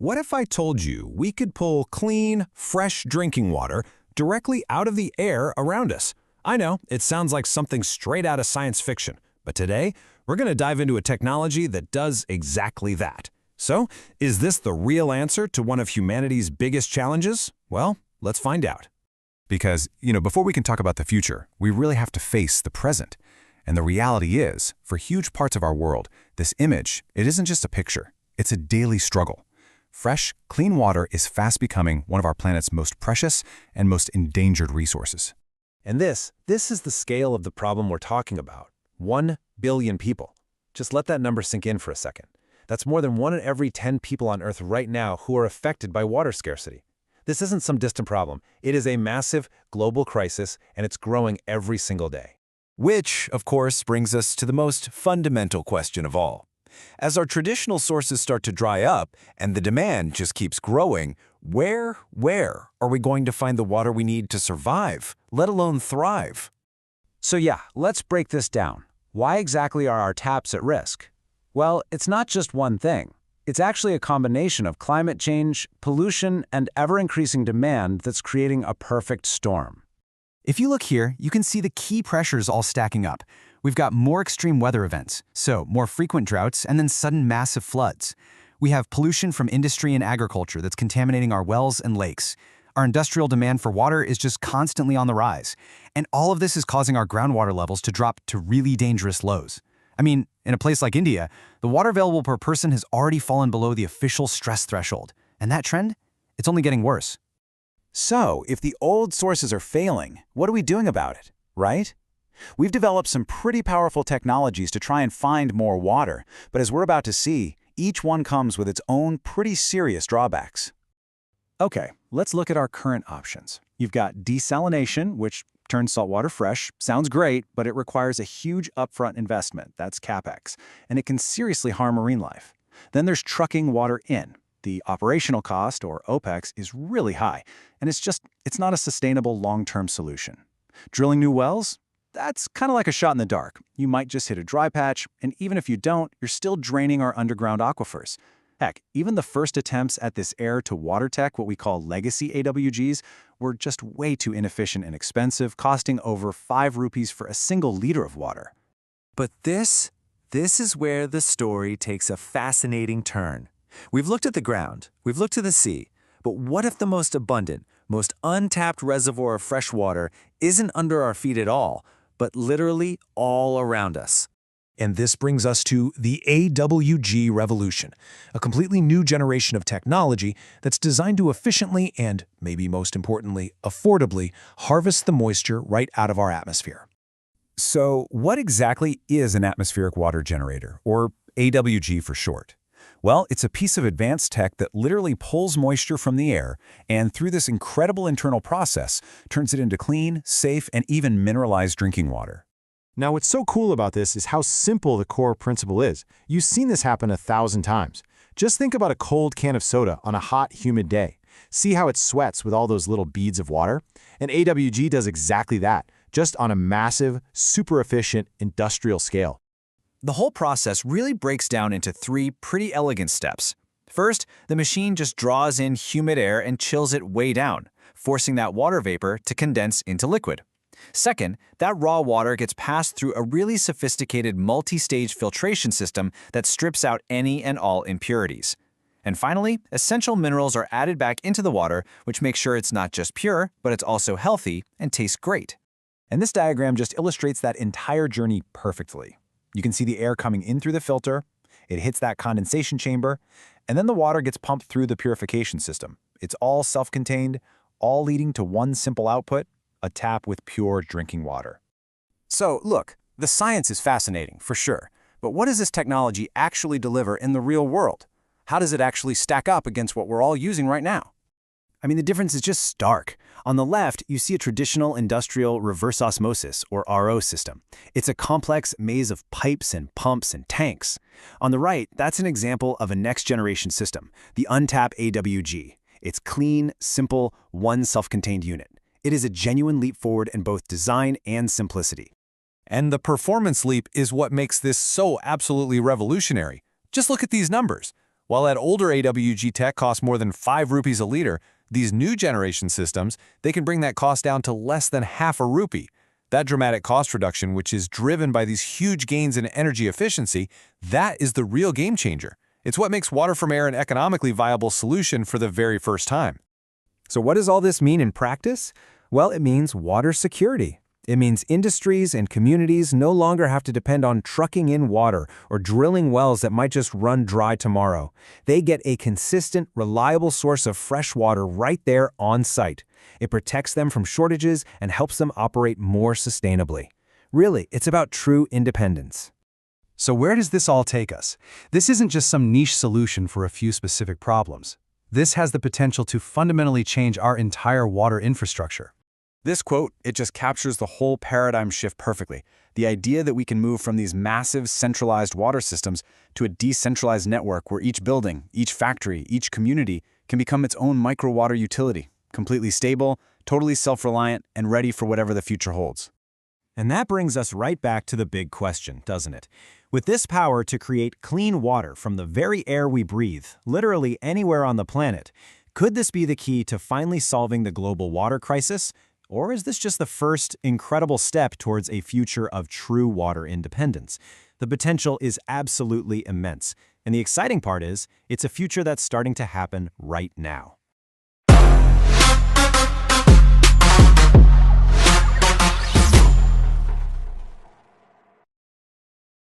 What if I told you we could pull clean, fresh drinking water directly out of the air around us? I know, it sounds like something straight out of science fiction, but today we're going to dive into a technology that does exactly that. So, is this the real answer to one of humanity's biggest challenges? Well, let's find out. Because, before we can talk about the future, we really have to face the present. And the reality is, for huge parts of our world, this image, it isn't just a picture, it's a daily struggle. Fresh, clean water is fast becoming one of our planet's most precious and most endangered resources. And this is the scale of the problem we're talking about. 1 billion people. Just let that number sink in for a second. That's more than 1 in every 10 people on Earth right now who are affected by water scarcity. This isn't some distant problem. It is a massive global crisis, and it's growing every single day. Which, of course, brings us to the most fundamental question of all. As our traditional sources start to dry up and the demand just keeps growing, where are we going to find the water we need to survive, let alone thrive? So yeah, let's break this down. Why exactly are our taps at risk? Well, it's not just one thing. It's actually a combination of climate change, pollution, and ever-increasing demand that's creating a perfect storm. If you look here, you can see the key pressures all stacking up. We've got more extreme weather events, so more frequent droughts and then sudden massive floods. We have pollution from industry and agriculture that's contaminating our wells and lakes. Our industrial demand for water is just constantly on the rise. And all of this is causing our groundwater levels to drop to really dangerous lows. I mean, in a place like India, the water available per person has already fallen below the official stress threshold. And that trend? It's only getting worse. So, if the old sources are failing, what are we doing about it, right? We've developed some pretty powerful technologies to try and find more water, but as we're about to see, each one comes with its own pretty serious drawbacks. Okay, let's look at our current options. You've got desalination, which turns saltwater fresh. Sounds great, but it requires a huge upfront investment. That's CapEx, and it can seriously harm marine life. Then there's trucking water in. The operational cost, or OPEX, is really high, and it's not a sustainable long-term solution. Drilling new wells? That's kind of like a shot in the dark. You might just hit a dry patch, and even if you don't, you're still draining our underground aquifers. Heck, even the first attempts at this air-to-water tech, what we call legacy AWGs, were just way too inefficient and expensive, costing over 5 rupees for a single liter of water. But this is where the story takes a fascinating turn. We've looked at the ground, we've looked to the sea, but what if the most abundant, most untapped reservoir of fresh water isn't under our feet at all, but literally all around us? And this brings us to the AWG revolution, a completely new generation of technology that's designed to efficiently and, maybe most importantly, affordably, harvest the moisture right out of our atmosphere. So, what exactly is an atmospheric water generator, or AWG for short? Well, it's a piece of advanced tech that literally pulls moisture from the air and, through this incredible internal process, turns it into clean, safe, and even mineralized drinking water. Now, what's so cool about this is how simple the core principle is. You've seen this happen 1,000 times. Just think about a cold can of soda on a hot, humid day. See how it sweats with all those little beads of water? And AWG does exactly that, just on a massive, super efficient industrial scale. The whole process really breaks down into 3 pretty elegant steps. First, the machine just draws in humid air and chills it way down, forcing that water vapor to condense into liquid. Second, that raw water gets passed through a really sophisticated multi-stage filtration system that strips out any and all impurities. And finally, essential minerals are added back into the water, which makes sure it's not just pure, but it's also healthy and tastes great. And this diagram just illustrates that entire journey perfectly. You can see the air coming in through the filter, it hits that condensation chamber, and then the water gets pumped through the purification system. It's all self-contained, all leading to one simple output: a tap with pure drinking water. So, look, the science is fascinating, for sure, but what does this technology actually deliver in the real world? How does it actually stack up against what we're all using right now? I mean, the difference is just stark. On the left, you see a traditional industrial reverse osmosis, or RO system. It's a complex maze of pipes and pumps and tanks. On the right, that's an example of a next-generation system, the UnTap AWG. It's clean, simple, one self-contained unit. It is a genuine leap forward in both design and simplicity. And the performance leap is what makes this so absolutely revolutionary. Just look at these numbers. While that older AWG tech costs more than 5 rupees a liter, these new generation systems, they can bring that cost down to less than half a rupee. That dramatic cost reduction, which is driven by these huge gains in energy efficiency, that is the real game changer. It's what makes water from air an economically viable solution for the very first time. So what does all this mean in practice? Well, it means water security. It means industries and communities no longer have to depend on trucking in water or drilling wells that might just run dry tomorrow. They get a consistent, reliable source of fresh water right there on site. It protects them from shortages and helps them operate more sustainably. Really, it's about true independence. So where does this all take us? This isn't just some niche solution for a few specific problems. This has the potential to fundamentally change our entire water infrastructure. This quote, it just captures the whole paradigm shift perfectly. The idea that we can move from these massive centralized water systems to a decentralized network where each building, each factory, each community can become its own micro-water utility, completely stable, totally self-reliant, and ready for whatever the future holds. And that brings us right back to the big question, doesn't it? With this power to create clean water from the very air we breathe, literally anywhere on the planet, could this be the key to finally solving the global water crisis? Or is this just the first incredible step towards a future of true water independence? The potential is absolutely immense, and the exciting part is, it's a future that's starting to happen right now.